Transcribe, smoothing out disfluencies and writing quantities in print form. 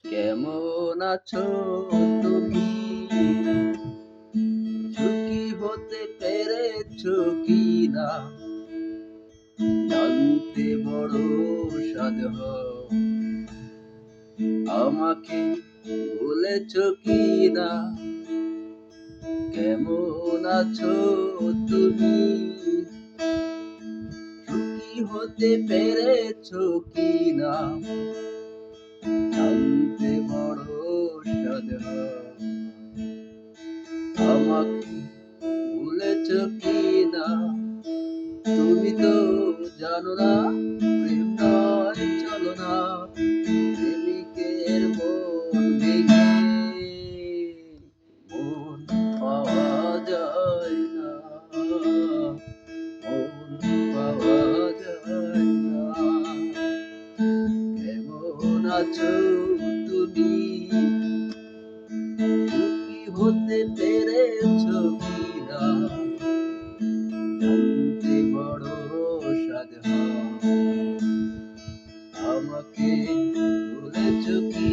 কেমন আছো তুমি? সুখী হতে পেরেছো কিনা জানতে বড় সাধ হয়। আমাকে বলেছো কিনা কেমন আছো তুমি? সুখী হতে পেরেছো কিনা জানতে বড় সাধ হয়। আমাকে বলেছো কিনা তুমি তো জানো না প্রেম নয় চলো না প্রেমিকের মন ভেঙে মন পাওয়া যায় না, মন পাওয়া যায় না। কেমন আছো তুমি? সুখী হতে পেরেছো কিনা জানতে বড় সাধ হয়। আমাকে বলেছো কি